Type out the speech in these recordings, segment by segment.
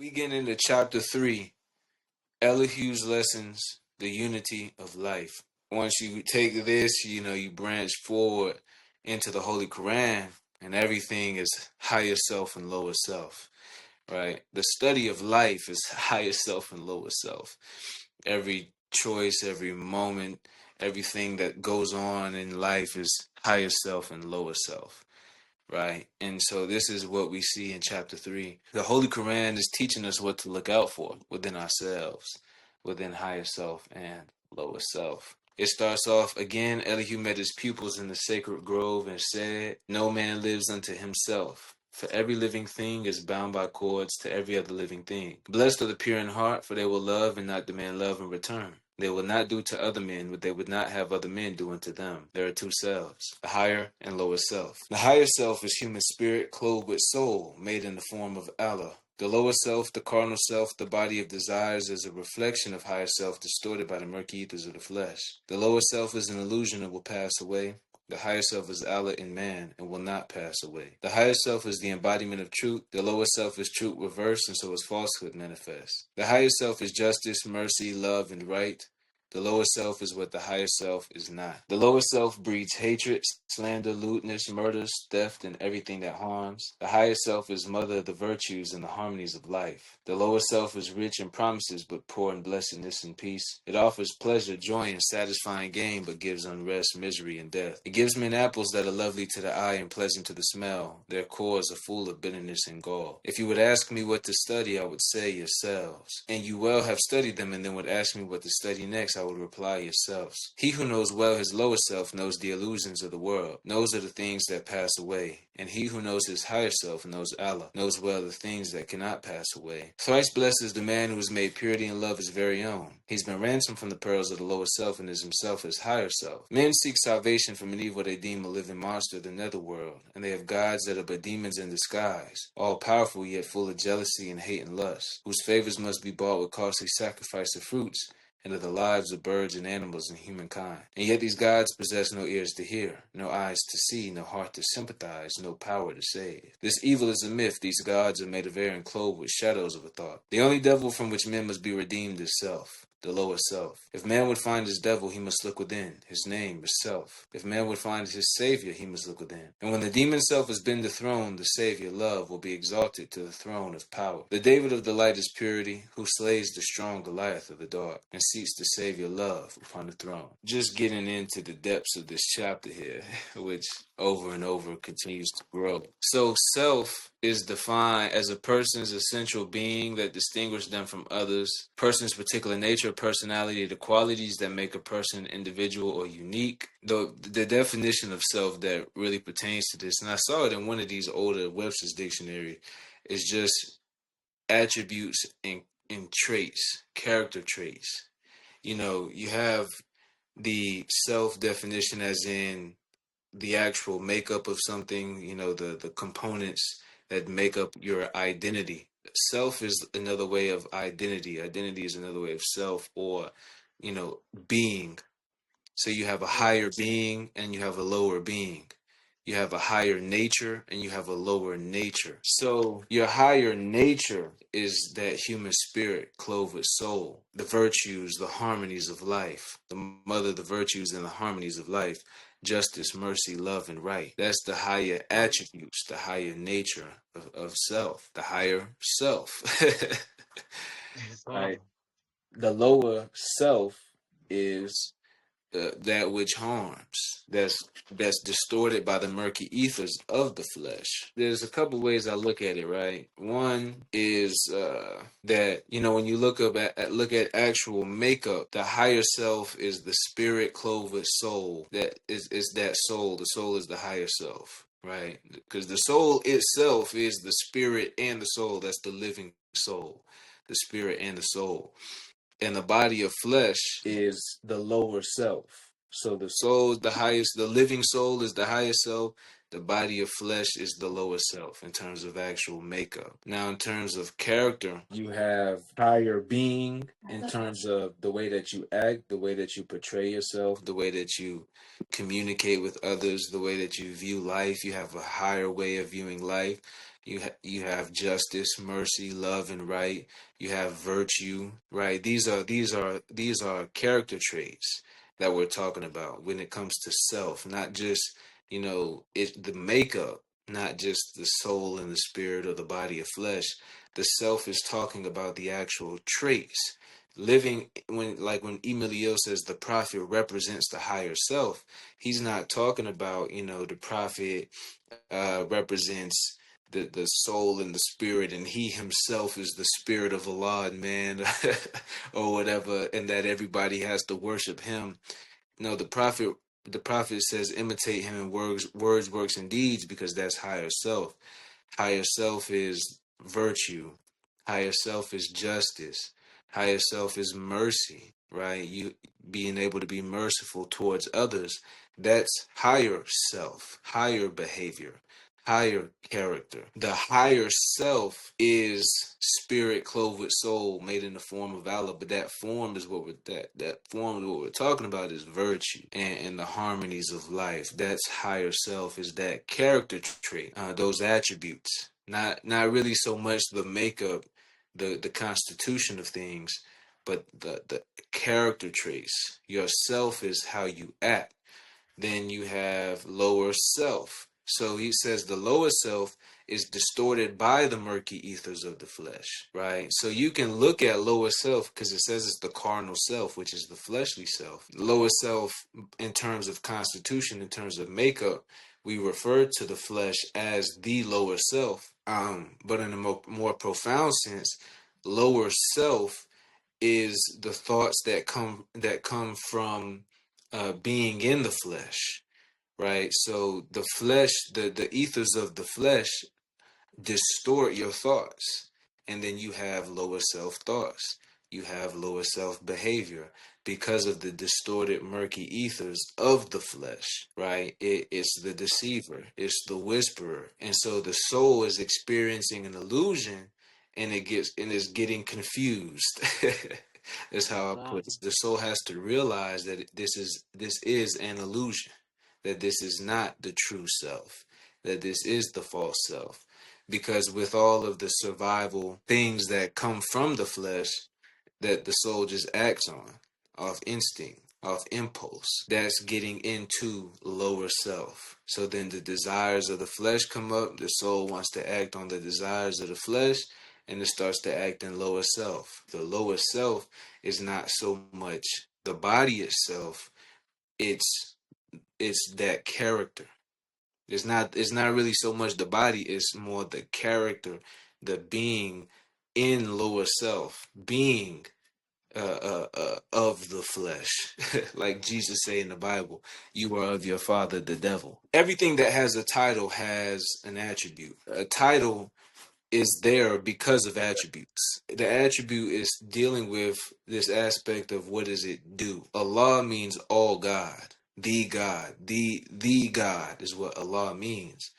We get into chapter 3, Elihu's lessons, the unity of life. Once you take this, you branch forward into the Holy Quran, and everything is higher self and lower self, right? The study of life is higher self and lower self. Every choice, every moment, everything that goes on in life is higher self and lower self. Right. And so this is what we see in chapter 3. The Holy Quran is teaching us what to look out for within ourselves, within higher self and lower self. It starts off again, Elihu met his pupils in the sacred grove and said, "No man lives unto himself. For every living thing is bound by cords to every other living thing. Blessed are the pure in heart, for they will love and not demand love in return. They will not do to other men what they would not have other men do unto them. There are two selves, the higher and lower self. The higher self is human spirit clothed with soul, made in the form of Allah. The lower self, the carnal self, the body of desires, is a reflection of higher self distorted by the murky ethers of the flesh. The lower self is an illusion and will pass away. The higher self is Allah in man and will not pass away. The higher self is the embodiment of truth. The lower self is truth reversed, and so is falsehood manifest. The higher self is justice, mercy, love, and right. The lower self is what the higher self is not. The lower self breeds hatred, slander, lewdness, murders, theft, and everything that harms. The higher self is mother of the virtues and the harmonies of life. The lower self is rich in promises, but poor in blessedness and peace. It offers pleasure, joy, and satisfying gain, but gives unrest, misery, and death. It gives men apples that are lovely to the eye and pleasant to the smell. Their cores are full of bitterness and gall. If you would ask me what to study, I would say yourselves. And you well have studied them, and then would ask me what to study next, I would reply yourselves. He who knows well his lower self knows the illusions of the world, knows of the things that pass away. And he who knows his higher self knows Allah, knows well the things that cannot pass away. Thrice blessed is the man who has made purity and love his very own. He's been ransomed from the perils of the lower self and is himself his higher self. Men seek salvation from an evil they deem a living monster of the netherworld, and they have gods that are but demons in disguise, all powerful yet full of jealousy and hate and lust, whose favors must be bought with costly sacrifice of fruits, and of the lives of birds and animals and humankind. And yet these gods possess no ears to hear, no eyes to see, no heart to sympathize, no power to save. This evil is a myth. These gods are made of air and clothed with shadows of a thought. The only devil from which men must be redeemed is self, the lower self. If man would find his devil, he must look within. His name is self. If man would find his savior, he must look within. And when the demon self has been dethroned, the savior, love, will be exalted to the throne of power. The David of the light is purity, who slays the strong Goliath of the dark, and seeks the savior, love, upon the throne. Just getting into the depths of this chapter here, which over and over continues to grow. So self is defined as a person's essential being that distinguishes them from others, person's particular nature, personality, the qualities that make a person individual or unique. The definition of self that really pertains to this, and I saw it in one of these older Webster's dictionary, is just attributes and traits, character traits. You have the self definition as in the actual makeup of something, the components that make up your identity. Self is another way of identity. Identity is another way of self, or, being. So you have a higher being and you have a lower being. You have a higher nature and you have a lower nature. So your higher nature is that human spirit clothed with soul, the virtues, the harmonies of life, the mother of the virtues and the harmonies of life, justice, mercy, love, and right. That's the higher attributes, the higher nature of self, the higher self. Right. The lower self is that which harms, that's distorted by the murky ethers of the flesh. There's a couple ways I look at it, right? One is that when you look at actual makeup, the higher self is the spirit clothed with soul. That is that soul. The soul is the higher self, right? Because the soul itself is the spirit and the soul. That's the living soul, the spirit and the soul. And the body of flesh is the lower self. So the soul is the highest, the living soul is the highest self. The body of flesh is the lower self in terms of actual makeup. Now, in terms of character, you have higher being in terms of the way that you act, the way that you portray yourself, the way that you communicate with others, the way that you view life. You have a higher way of viewing life. You have justice, mercy, love, and right. You have virtue, right? These are character traits that we're talking about when it comes to self, not just, the makeup, not just the soul and the spirit or the body of flesh. The self is talking about the actual traits. Living when Emilio says the prophet represents the higher self, he's not talking about, the prophet represents the soul and the spirit, and he himself is the spirit of Allah, man, or whatever, and that everybody has to worship him. No, the prophet says imitate him in words, works, and deeds, because that's higher self. Higher self is virtue. Higher self is justice. Higher self is mercy, right? You being able to be merciful towards others. That's higher self, higher behavior, higher character. The higher self is spirit clothed with soul, made in the form of Allah. But that form is that form is what we're talking about, is virtue and the harmonies of life. That's higher self, is that character trait, those attributes. Not really so much the makeup, the constitution of things, but the character traits. Yourself is how you act. Then you have lower self. So he says the lower self is distorted by the murky ethers of the flesh, right? So you can look at lower self because it says it's the carnal self, which is the fleshly self. Lower self, in terms of constitution, in terms of makeup, we refer to the flesh as the lower self. But in a more profound sense, lower self is the thoughts that come from being in the flesh, right? So the flesh, the ethers of the flesh distort your thoughts, and then you have lower self thoughts. You have lower self behavior because of the distorted, murky ethers of the flesh, right? It's the deceiver, it's the whisperer, and so the soul is experiencing an illusion, and is getting confused. That's how I put it. The soul has to realize that this is an illusion, that this is not the true self, that this is the false self. Because with all of the survival things that come from the flesh that the soul just acts on, off instinct, off impulse, that's getting into lower self. So then the desires of the flesh come up, the soul wants to act on the desires of the flesh, and it starts to act in lower self. The lower self is not so much the body itself, it's that character. It's not really so much the body, it's more the character, the being in lower self, being of the flesh. Like Jesus say in the Bible, you are of your father the devil. Everything that has a title has an attribute. A title is there because of attributes. The attribute is dealing with this aspect of what does it do. Allah means all God, the God, the God is what Allah means.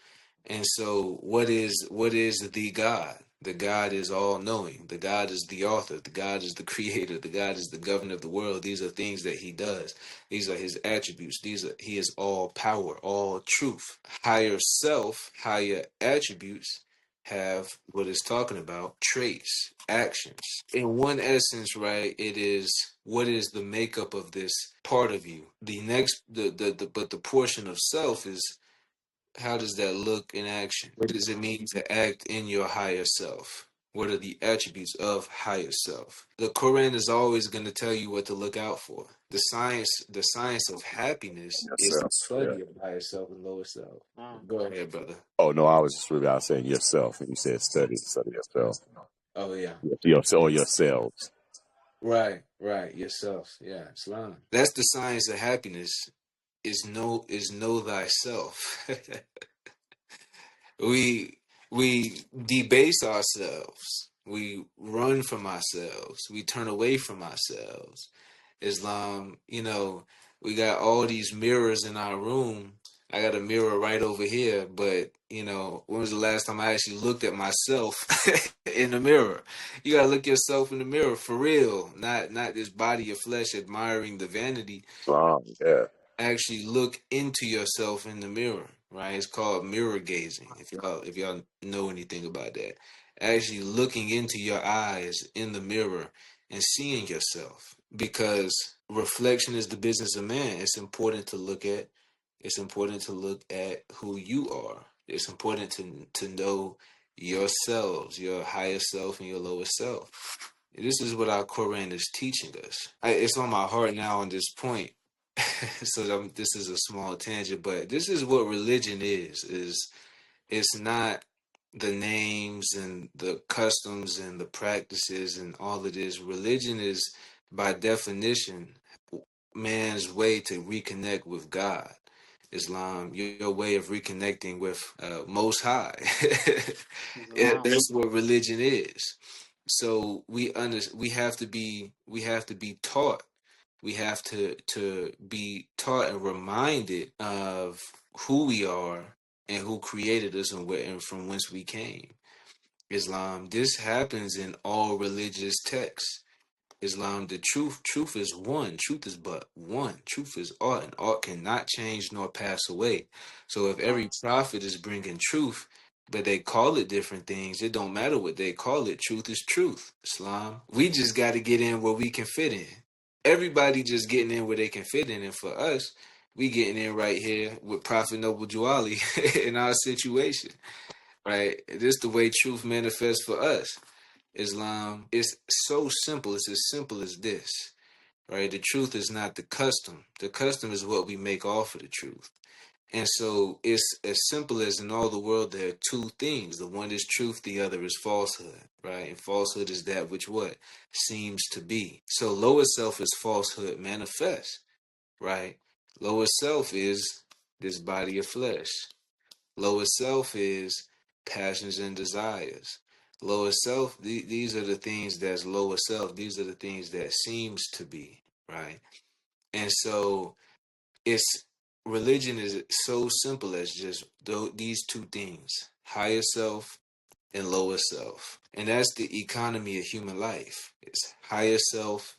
And so what is the God? The God is all knowing. The God is the author. The God is the creator. The God is the governor of the world. These are things that he does. These are his attributes. He is all power, all truth. Higher self, higher attributes have what it's talking about, traits, actions. In one essence, right, it is what is the makeup of this part of you. The next but the portion of self is, how does that look in action? What does it mean to act in your higher self? What are the attributes of higher self? The Quran is always going to tell you what to look out for. The science of happiness is the Yourself. Yeah. study of higher self and lower self. Go ahead, brother. Oh no, I was just really out saying yourself, and you said study yourself. Oh yeah. Or yourselves. Right. Yourself. Yeah, Islam. That's the science of happiness. Is know thyself. We debase ourselves. We run from ourselves. We turn away from ourselves. Islam, we got all these mirrors in our room. I got a mirror right over here, but when was the last time I actually looked at myself in the mirror? You gotta look yourself in the mirror for real, not this body of flesh admiring the vanity. Yeah. Actually look into yourself in the mirror, right? It's called mirror gazing. If y'all know anything about that, actually looking into your eyes in the mirror and seeing yourself, because reflection is the business of man. It's important to look at. It's important to look at who you are. It's important to know yourselves, your higher self and your lower self. This is what our Quran is teaching us. It's on my heart now on this point. So this is a small tangent, but this is what religion is it's not the names and the customs and the practices and all of this. Religion is, by definition, man's way to reconnect with God. Islam, your way of reconnecting with Most High. Wow. That's what religion is. So we have to be taught. We have to be taught and reminded of who we are and who created us and where and from whence we came. Islam. This happens in all religious texts. Islam, the truth is one. Truth is but one. Truth is art, and art cannot change nor pass away. So if every prophet is bringing truth, but they call it different things, it don't matter what they call it. Truth is truth. Islam. We just got to get in where we can fit in. Everybody just getting in where they can fit in, and for us, we getting in right here with Prophet Noble Juali in our situation. Right? This the way truth manifests for us. Islam is so simple. It's as simple as this, right? The truth is not the custom. The custom is what we make off of the truth. And so it's as simple as in all the world, there are two things. The one is truth, the other is falsehood, right? And falsehood is that which what? Seems to be. So lower self is falsehood manifest, right? Lower self is this body of flesh. Lower self is passions and desires. Lower self, these are the things that's lower self. These are the things that seems to be, right? And so it's religion is so simple as just these two things, higher self and lower self. And that's the economy of human life. It's higher self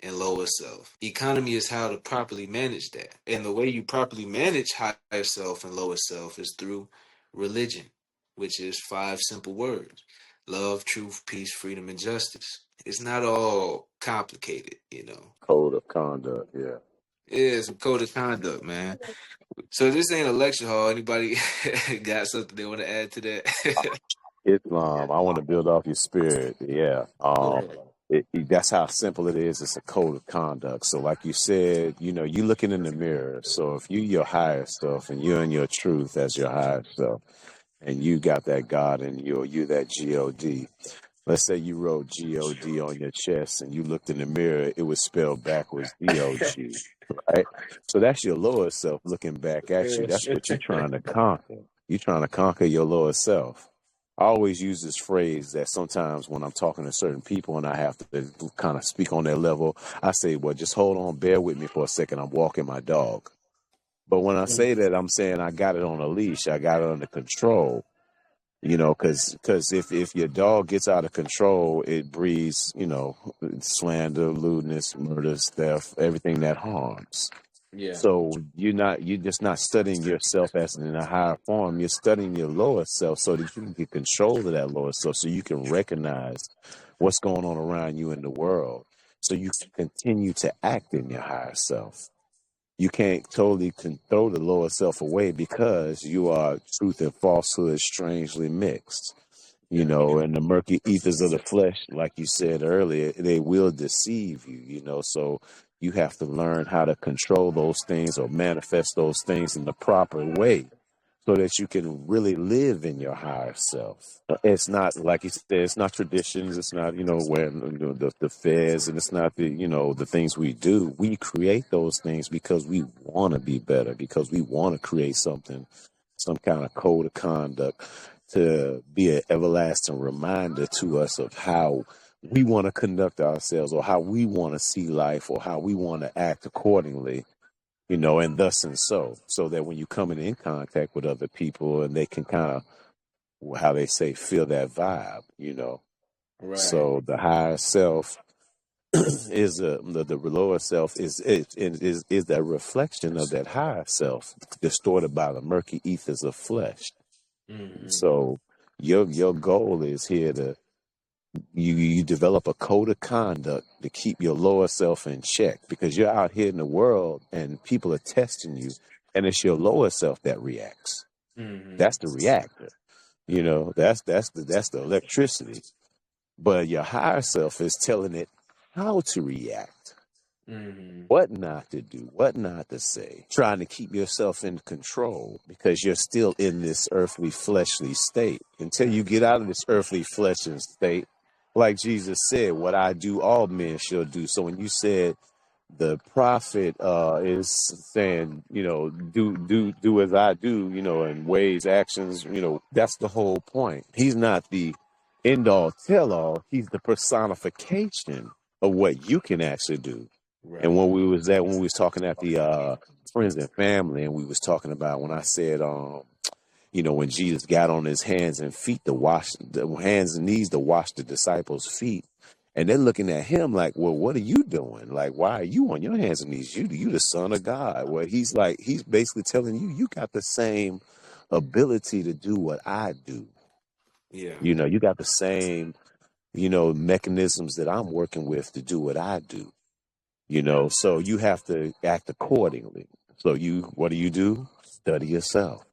and lower self. Economy is how to properly manage that. And the way you properly manage higher self and lower self is through religion, which is five simple words: love, truth, peace, freedom, and justice. It's not all complicated, you know. Code of conduct. Yeah. It is a code of conduct, man. So this ain't a lecture hall. Anybody got something they want to add to that? Islam. I want to build off your spirit. Yeah. Go ahead. That's how simple it is. It's a code of conduct. So, like you said, you looking in the mirror. So, if you your higher self and you're in your truth as your higher self, and you got that God in you, or you that God. Let's say you wrote God on your chest, and you looked in the mirror, it was spelled backwards Dog, right? So that's your lower self looking back at you. That's what you're trying to conquer. You're trying to conquer your lower self. I always use this phrase that sometimes when I'm talking to certain people and I have to kind of speak on their level, I say, well, just hold on, bear with me for a second. I'm walking my dog. But when I say that, I'm saying I got it on a leash. I got it under control. Because if your dog gets out of control, it breeds, slander, lewdness, murders, theft, everything that harms. Yeah. So you're just not studying yourself as in a higher form. You're studying your lower self so that you can get control of that lower self, so you can recognize what's going on around you in the world, so you can continue to act in your higher self. You can't totally throw the lower self away because you are truth and falsehood strangely mixed. Yeah. And the murky ethers of the flesh, like you said earlier, they will deceive you. So you have to learn how to control those things or manifest those things in the proper way so that you can really live in your higher self. It's not, like you said, it's not traditions. It's not, wearing the fez, and it's not the things we do. We create those things because we want to be better, because we want to create something, some kind of code of conduct to be an everlasting reminder to us of how we want to conduct ourselves, or how we want to see life, or how we want to act accordingly, and thus and so that when you come in contact with other people and they can kind of, how they say, feel that vibe. Right. So the higher self is the lower self is that reflection of that higher self, distorted by the murky ethers of flesh. Mm-hmm. So your goal is here to you develop a code of conduct to keep your lower self in check, because you're out here in the world and people are testing you, and it's your lower self that reacts. Mm-hmm. That's the reactor. That's the electricity. But your higher self is telling it how to react, Mm-hmm. what not to do, what not to say, trying to keep yourself in control because you're still in this earthly fleshly state. Until you get out of this earthly fleshly state, like Jesus said, what I do, all men shall do. So when you said the prophet is saying, do as I do, in ways, actions, that's the whole point. He's not the end all tell all. He's the personification of what you can actually do. And Right. when we was talking at the friends and family, and we was talking about when I said, when Jesus got on his hands and feet to wash the hands and knees to wash the disciples' feet. And they're looking at him like, well, what are you doing? Like, why are you on your hands and knees? You the son of God. Well, he's basically telling you, you got the same ability to do what I do. Yeah. You got the same, mechanisms that I'm working with to do what I do. So you have to act accordingly. So what do? Study yourself.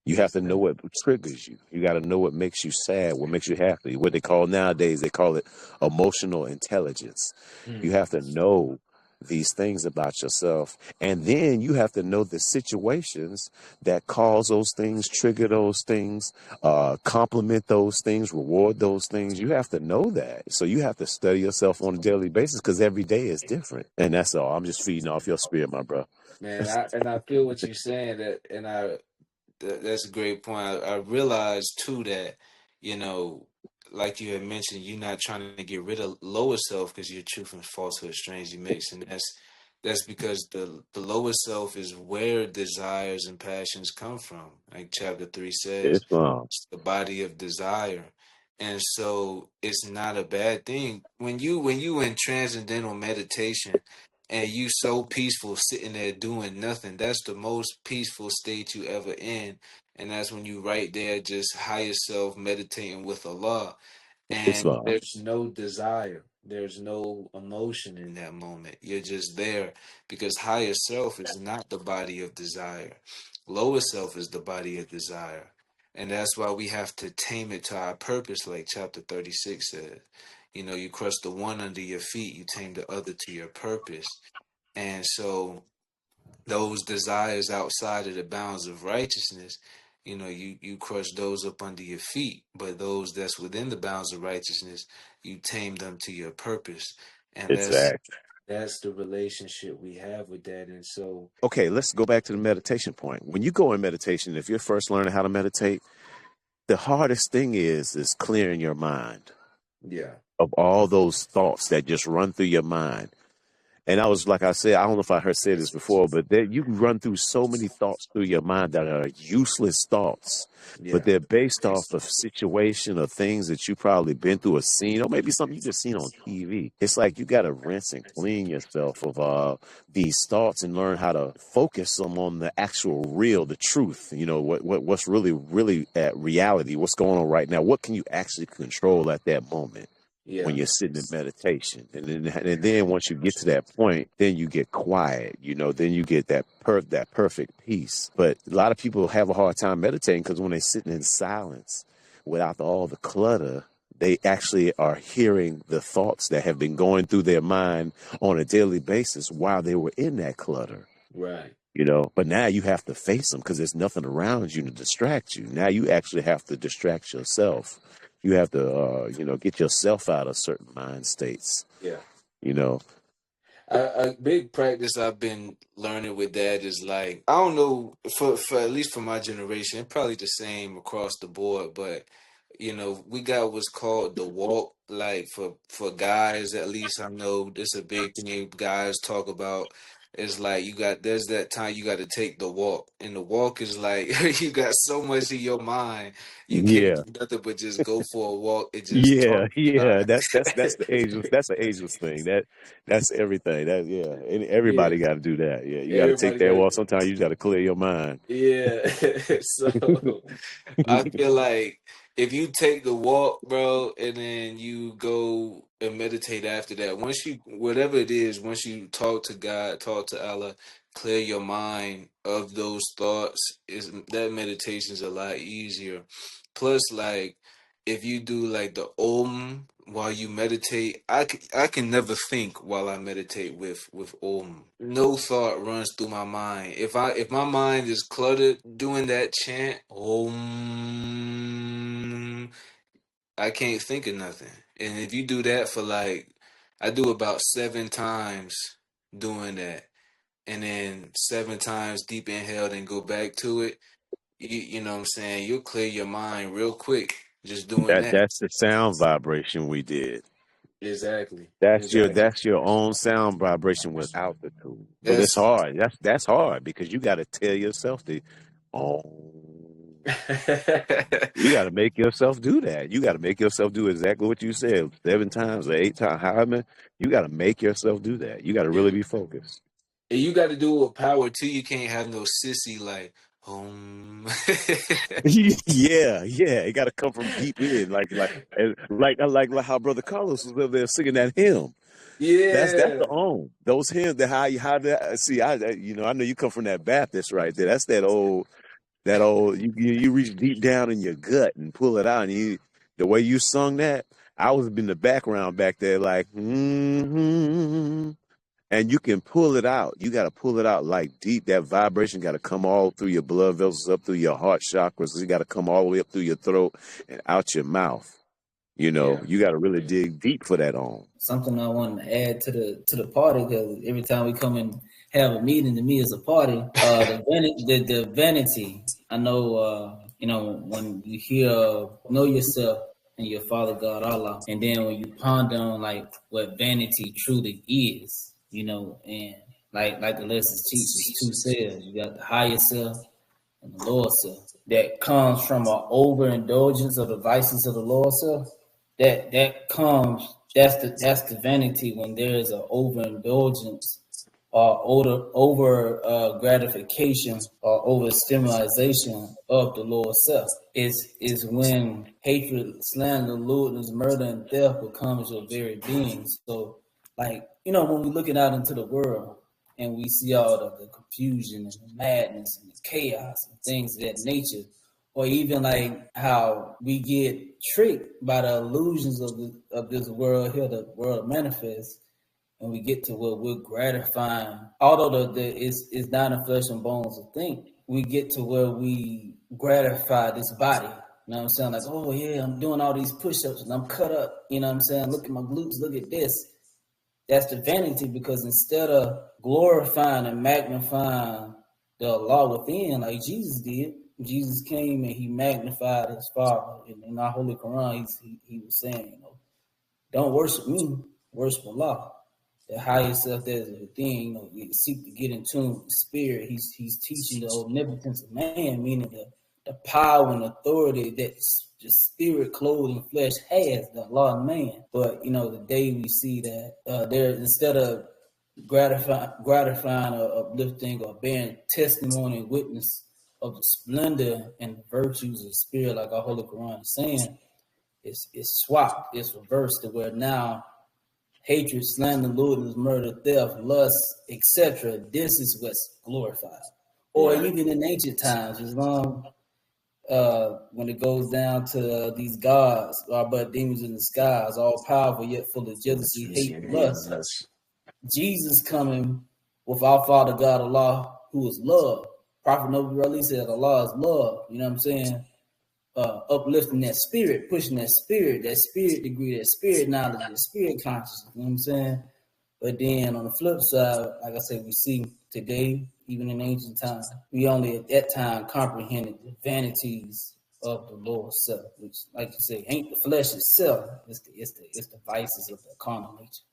You have to know Exactly. what triggers you. You got to know what makes you sad, what makes you happy. What they call nowadays, they call it emotional intelligence. You have Mm-hmm. to know these things about yourself. And then you have to know the situations that cause those things, trigger those things, compliment those things, reward those things. You have to know that. So you have to study yourself on a daily basis because every day is different. And that's all. I'm just feeding off your spirit, my bro. Man, I feel what you're saying that, and that's a great point. I realized too that, you know, like you had mentioned, you're not trying to get rid of lower self because your truth and falsehood strangely mixed, and that's because the lower self is where desires and passions come from. Like chapter 3 says, It's wrong. it's the body of desire. And so it's not a bad thing when you in transcendental meditation and you so peaceful sitting there doing nothing. That's the most peaceful state you ever in. And that's when you right there just higher self meditating with Allah. It's And wrong. there's no desire. There's no emotion in that moment. You're just there because higher self is not the body of desire. Lower self is the body of desire. And that's why we have to tame it to our purpose, like chapter 36 says. You know, you crush the one under your feet, you tame the other to your purpose. And so those desires outside of the bounds of righteousness, you know, you crush those up under your feet, but those that's within the bounds of righteousness, you tame them to your purpose. And Exactly. that's the relationship we have with that. And so Okay, let's go back to the meditation point. When you go in meditation, if you're first learning how to meditate, the hardest thing is clearing your mind yeah. of all those thoughts that just run through your mind. And I was like I said, I don't know if I heard said this before, but you can run through so many thoughts through your mind that are useless thoughts, but Yeah. they're based off of situation or things that you probably been through or seen, or maybe something you just seen on TV. It's like you got to rinse and clean yourself of these thoughts and learn how to focus them on the actual real, the truth. What's really at reality, what's going on right now. What can you actually control at that moment? When Yeah. you're sitting in meditation. And then once you get to that point, then you get quiet, then you get that perfect peace. But a lot of people have a hard time meditating because when they're sitting in silence without all the clutter, they actually are hearing the thoughts that have been going through their mind on a daily basis while they were in that clutter. Right. But now you have to face them because there's nothing around you to distract you. Now you actually have to distract yourself. You have to, get yourself out of certain mind states. Yeah. You know, A big practice I've been learning with that is like I don't know for at least for my generation, probably the same across the board, but you know we got what's called the walk. Like for guys, at least I know this a big thing guys talk about, It's like there's that time you got to take the walk, and the walk is like you got so much in your mind, you can't Yeah, do nothing but just go for a walk and just yeah, talk to yeah. God. That's the ageless. That's the ageless thing. That's everything. That yeah. And Yeah, everybody got to do that. Yeah, you got to take everybody that got walk. to. Sometimes you just got to clear your mind. Yeah. So I feel like if you take the walk, bro, and then you go and meditate after that, once you, whatever it is, once you talk to God, talk to Allah, clear your mind of those thoughts, is that meditation's a lot easier. Plus, like, if you do like the Om while you meditate, I can never think while I meditate with Om. No thought runs through my mind. If my mind is cluttered doing that chant Om, I can't think of nothing. And if you do that for like, I do about 7 times doing that, and then 7 times deep inhale, then go back to it. You know what I'm saying? You'll clear your mind real quick just doing that. That's the sound vibration we did. Exactly. Exactly. That's your own sound vibration without the tool. But it's That's hard. That's hard because you got to tell yourself to, oh, you got to make yourself do that. You got to make yourself do exactly what you said 7 times or 8 times. However, you got to make yourself do that. You got to really yeah. be focused. And you got to do it with power too. You can't have no sissy like Yeah, yeah. It got to come from deep in, like how Brother Carlos was over there singing that hymn. That's the Yeah. own those hymns. That how that see. I know you come from that Baptist right there. That's that old. You reach deep down in your gut and pull it out. And the way you sung that, I was in the background back there, like, and you can pull it out. You got to pull it out like deep. That vibration got to come all through your blood vessels, up through your heart chakras. You got to come all the way up through your throat and out your mouth. Yeah. You got to really dig deep for that on. Something I want to add to the party, because every time we come and have a meeting, to me is a party. The vanity. I know, when you hear know yourself and your Father God Allah, and then when you ponder on like what vanity truly is, and like the lessons teach, it's two selves. You got the higher self and the lower self. That comes from an overindulgence of the vices of the lower self. That comes that's the vanity, when there is an overindulgence or over gratification or over stimulation of the lower self. Is when hatred, slander, lewdness, murder, and theft becomes your very being. So, like, when we're looking out into the world and we see all the confusion and the madness and the chaos and things of that nature, or even like how we get tricked by the illusions of this world here, the world manifests, and we get to where we're gratifying. Although it's not in flesh and bones to think, we get to where we gratify this body. You know what I'm saying? Like, oh yeah, I'm doing all these push-ups and I'm cut up. You know what I'm saying? Look at my glutes, look at this. That's the vanity, because instead of glorifying and magnifying the Allah within, like Jesus did, Jesus came and he magnified his Father. In our Holy Quran, he was saying, don't worship me, worship Allah. The highest self that is within, you seek to get in tune with the spirit. He's teaching the omnipotence of man, meaning the power and authority that the spirit clothed in flesh has, the law of man. But the day we see that there, instead of gratifying or uplifting or bearing testimony and witness of the splendor and virtues of the spirit, like our Holy Quran is saying, it's swapped, it's reversed to where now hatred, slander, lewdness, murder, theft, lust, etc. This is what's glorified. Or Right. even in ancient times, as long when it goes down to these gods, are but demons in the skies, all powerful yet full of jealousy, hate, and lust. Jesus coming with our Father God Allah, who is love. Prophet Noble Ali said Allah is love. You know what I'm saying? Uplifting that spirit, pushing that spirit degree, that spirit knowledge, that spirit consciousness. You know what I'm saying? But then on the flip side, like I said, we see today, even in ancient times, we only at that time comprehended the vanities of the lower self, which, like you say, ain't the flesh itself. It's the vices of the carnal nature.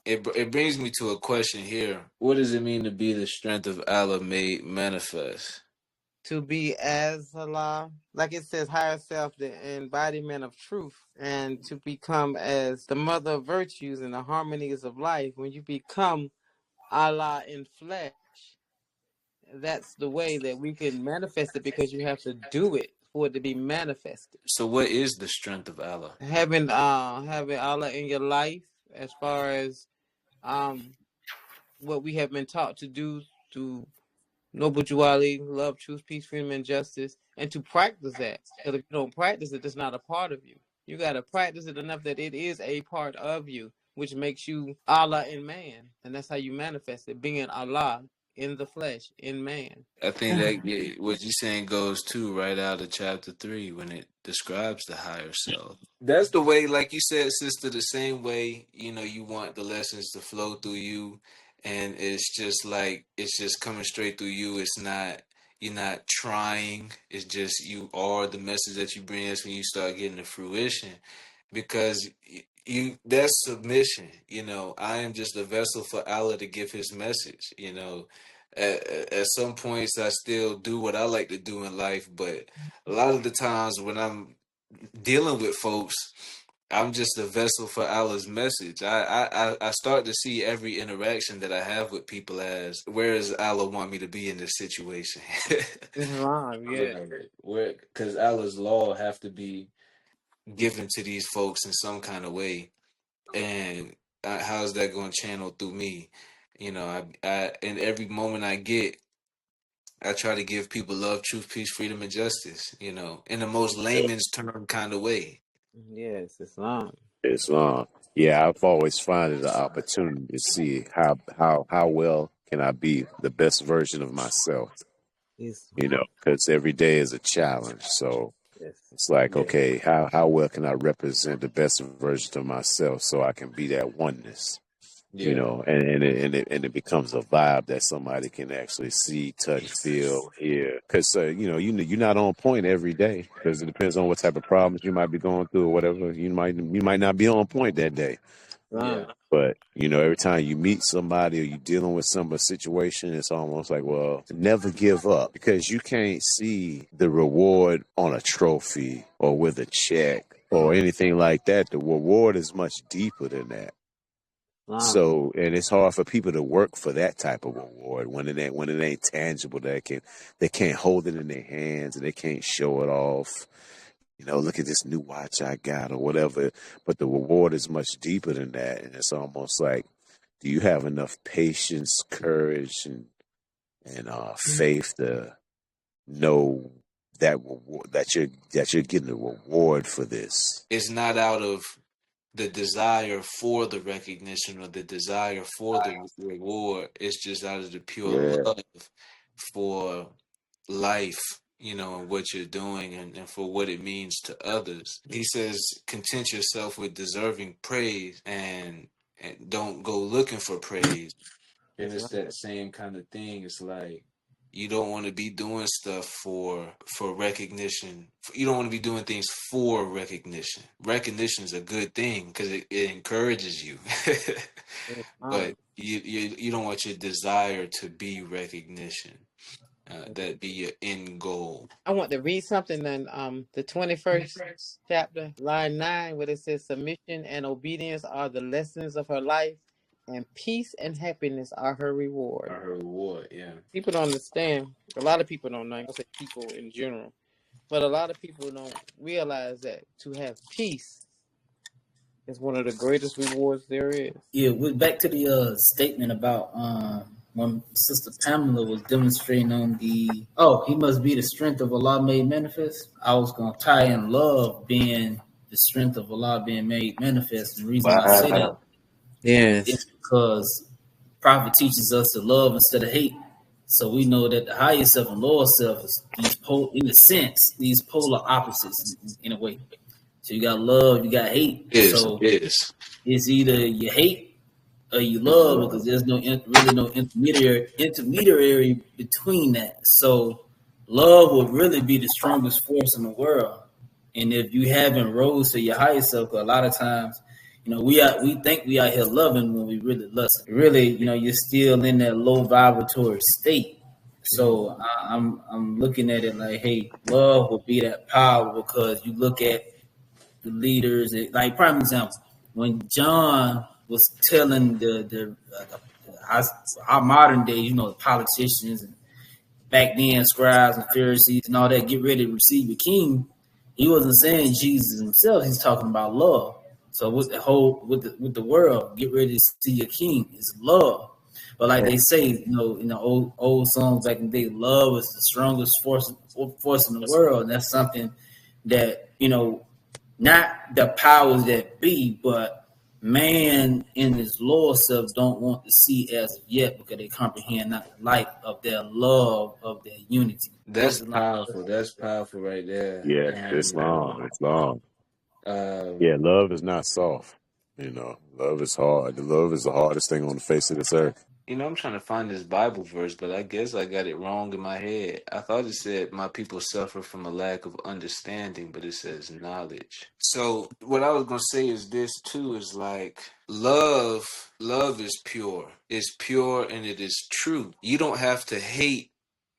It brings me to a question here. What does it mean to be the strength of Allah made manifest? To be as Allah, like it says, higher self, the embodiment of truth, and to become as the mother of virtues and the harmonies of life. When you become Allah in flesh, that's the way that we can manifest it, because you have to do it for it to be manifested. So what is the strength of Allah? Having Allah in your life, as far as what we have been taught to do, to noble duality, love, truth, peace, freedom, and justice, and to practice that. Because if you don't practice it, it's not a part of you. You got to practice it enough that it is a part of you, which makes you Allah in man. And that's how you manifest it, being Allah in the flesh, in man. I think that what you're saying goes too right out of chapter 3 when it describes the higher self. That's the way, like you said, sister, the same way, you want the lessons to flow through you, and it's just like it's just coming straight through you. It's not You're not trying. It's just you are the message that you bring. That's when you start getting to fruition, because that's submission. I am just a vessel for Allah to give His message. At some points I still do what I like to do in life, but a lot of the times when I'm dealing with folks, I'm just a vessel for Allah's message. I start to see every interaction that I have with people as, where does Allah want me to be in this situation? Islam, yeah. Where, because Allah's law have to be given to these folks in some kind of way, and how's that going to channel through me? I in every moment I get, I try to give people love, truth, peace, freedom, and justice. In the most layman's term kind of way. Yes, Islam. Islam. Yeah, I've always found it an opportunity to see how well can I be the best version of myself. Islam. Because every day is a challenge. So Yes. it's like, Yeah. okay, how well can I represent the best version of myself so I can be that oneness? Yeah. And it becomes a vibe that somebody can actually see, touch, feel, hear. Because you're not on point every day, because it depends on what type of problems you might be going through or whatever. You might not be on point that day. Yeah. But every time you meet somebody or you're dealing with some situation, it's almost like, well, never give up, because you can't see the reward on a trophy or with a check or anything like that. The reward is much deeper than that. So, and it's hard for people to work for that type of reward when it ain't tangible. They can't hold it in their hands and they can't show it off. Look at this new watch I got or whatever. But the reward is much deeper than that, and it's almost like, do you have enough patience, courage, and faith to know that you're getting a reward for this? It's not out of the desire for the recognition or the desire for the reward. It's just out of the pure love for life, and what you're doing, and for what it means to others. He says, content yourself with deserving praise, and don't go looking for praise. And it's that same kind of thing. It's like, you don't want to be doing stuff for recognition. You don't want to be doing things for recognition. Recognition is a good thing because it encourages you. But you don't want your desire to be recognition. That be your end goal. I want to read something in the 21st chapter, line 9, where it says, submission and obedience are the lessons of her life, and peace and happiness are her reward. Her reward, yeah. People don't understand. A lot of people don't know. I'm going to say people in general. But a lot of people don't realize that to have peace is one of the greatest rewards there is. Yeah, we're back to the statement about when Sister Pamela was demonstrating on he must be the strength of Allah made manifest. I was going to tie in love being the strength of Allah being made manifest. And the reason I say that is because Prophet teaches us to love instead of hate. So we know that the higher self and lower self is these polar opposites in a way. So you got love, you got hate. It's either you hate or you love, because there's really no intermediary between that. So love will really be the strongest force in the world. And if you haven't rose to your higher self, 'cause a lot of times, we think we out here loving when we really lust. Really, you're still in that low vibratory state. So Mhm. I'm looking at it like, hey, love will be that power because you look at the leaders. Like prime example, when John was telling our modern day, the politicians and back then scribes and Pharisees and all that get ready to receive the king, he wasn't saying Jesus himself. He's talking about love. So with the world, get ready to see your king is love. But like they say, in the old songs back in the day, love is the strongest force in the world. And that's something that not the powers that be, but man in his lower self don't want to see as of yet because they comprehend not the light of their love of their unity. That's What's the light? powerful. That's powerful right there. Yeah, it's And long. It's long. um, Yeah, love is not soft. Love is hard. Love is the hardest thing on the face of this earth. I'm trying to find this Bible verse, but I guess I got it wrong in my head. I thought it said, "My people suffer from a lack of understanding," but it says knowledge. So what I was gonna say is this too: is like love. Love is pure. It's pure and it is true. You don't have to hate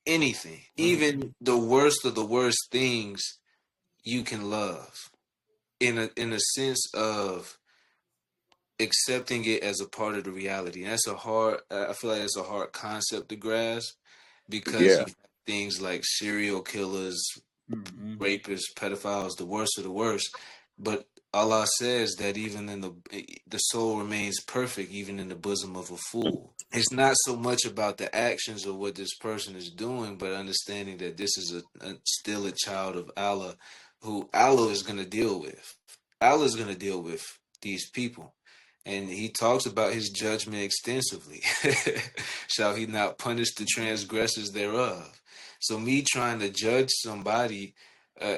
anything, even the worst of the worst things. You can love in a sense of accepting it as a part of the reality. And that's a hard. I feel like that's a hard concept to grasp because Yeah, you have things like serial killers, Mm-hmm. rapists, pedophiles, the worst of the worst. But Allah says that even in the soul remains perfect, even in the bosom of a fool. It's not so much about the actions of what this person is doing, but understanding that this is still a child of Allah, who Allah is going to deal with. Allah is going to deal with these people. And he talks about his judgment extensively. Shall he not punish the transgressors thereof? So me trying to judge somebody,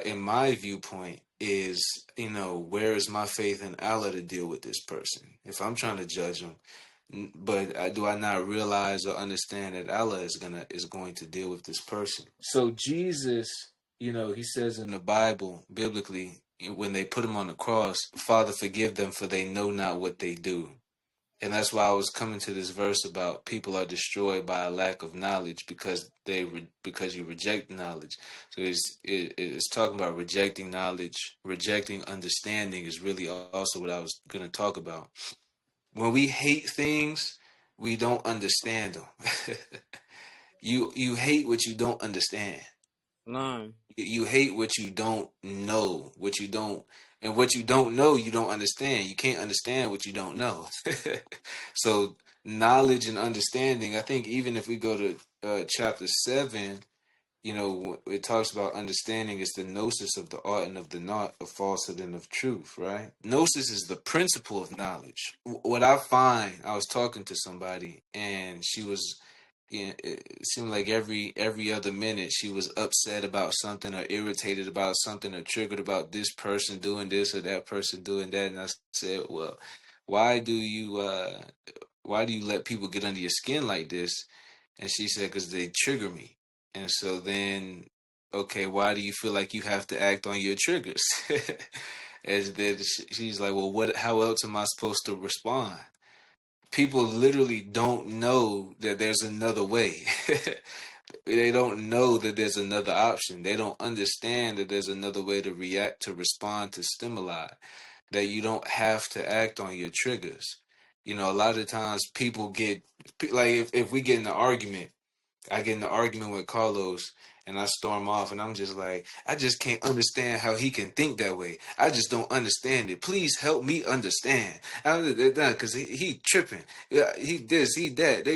in my viewpoint, is where is my faith in Allah to deal with this person? If I'm trying to judge them, but do I not realize or understand that Allah is going to deal with this person? So Jesus, he says in the Bible, biblically, when they put him on the cross, Father, forgive them, for they know not what they do. And that's why I was coming to this verse about people are destroyed by a lack of knowledge because because you reject knowledge. So it's talking about rejecting knowledge, rejecting understanding is really also what I was going to talk about. When we hate things, we don't understand them. You hate what you don't understand. None. You hate what you don't know, and what you don't know, you don't understand. You can't understand what you don't know. So knowledge and understanding, I think even if we go to chapter 7, it talks about understanding is the gnosis of the art and of the not of falsehood and of truth, right? Gnosis is the principle of knowledge. What I find, I was talking to somebody and she was, it seemed like every other minute she was upset about something or irritated about something or triggered about this person doing this or that person doing that. And I said, well, why do you let people get under your skin like this? And she said, because they trigger me. And so then, okay, why do you feel like you have to act on your triggers? As then she's like, well, how else am I supposed to respond? People literally don't know that there's another way. They don't know that there's another option. They don't understand that there's another way to react, to respond to stimuli, that you don't have to act on your triggers. A lot of times people get, like, if we get in an argument, I get in an argument with Carlos and I storm off and I'm just like, I just can't understand how he can think that way. I just don't understand it. Please help me understand. Because he tripping. Yeah, he this, he that.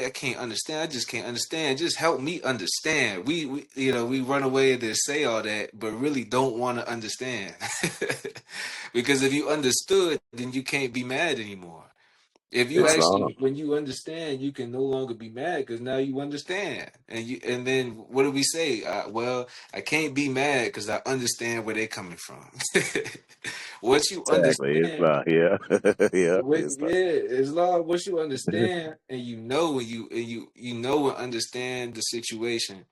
I can't understand. I just can't understand. Just help me understand. We run away to say all that, but really don't want to understand. Because if you understood, then you can't be mad anymore. If you it's long. actually, when you understand, you can no longer be mad because now you understand. And then what do we say? Well, I can't be mad because I understand where they're coming from. Once you Exactly. It's understand, yeah, yeah. It's yeah, as long once you understand and you know and you know and understand the situation,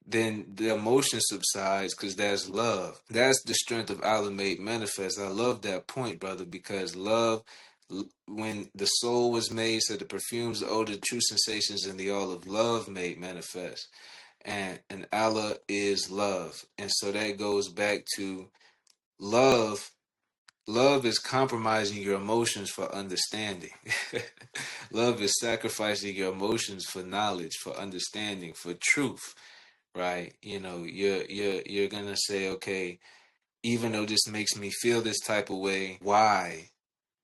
then the emotion subsides because that's love. That's the strength of Allah made manifest. I love that point, brother, because love, when the soul was made, so the perfumes, the odor, true sensations, and the all of love made manifest. And Allah is love. And so that goes back to love. Love is compromising your emotions for understanding. Love is sacrificing your emotions for knowledge, for understanding, for truth, right? You know, you're gonna say, okay, even though this makes me feel this type of way, why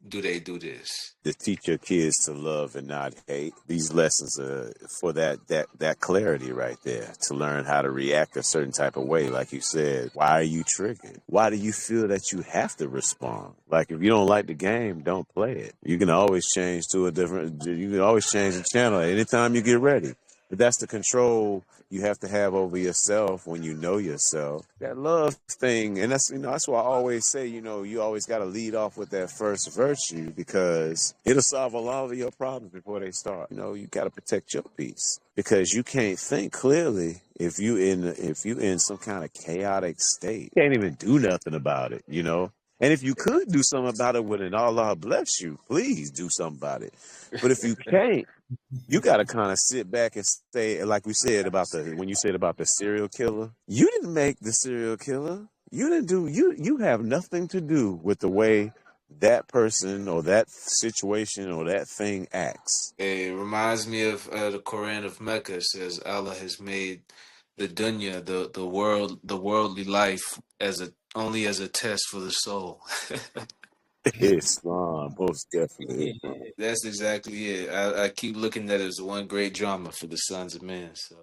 do they do this? To teach your kids to love and not hate. These lessons are for that clarity right there. To learn how to react a certain type of way, like you said. Why are you triggered? Why do you feel that you have to respond? Like if you don't like the game, don't play it. You can always change to a different. You can always change the channel at any time you get ready. But that's the control you have to have over yourself when you know yourself. That love thing, and that's why I always say, you always got to lead off with that first virtue because it'll solve a lot of your problems before they start. You got to protect your peace because you can't think clearly if you in some kind of chaotic state. You can't even do nothing about it. And if you could do something about it, when Allah bless you, please do something about it. But if you can't, you got to kind of sit back and say, like we said when you said about the serial killer, you didn't make the serial killer. You didn't do, you have nothing to do with the way that person or that situation or that thing acts. It reminds me of the Quran of Mecca. It says Allah has made the dunya, the world, the worldly life, only as a test for the soul. Islam, most definitely Yeah. Islam. That's exactly it. I keep looking at it as one great drama for the sons of men. So.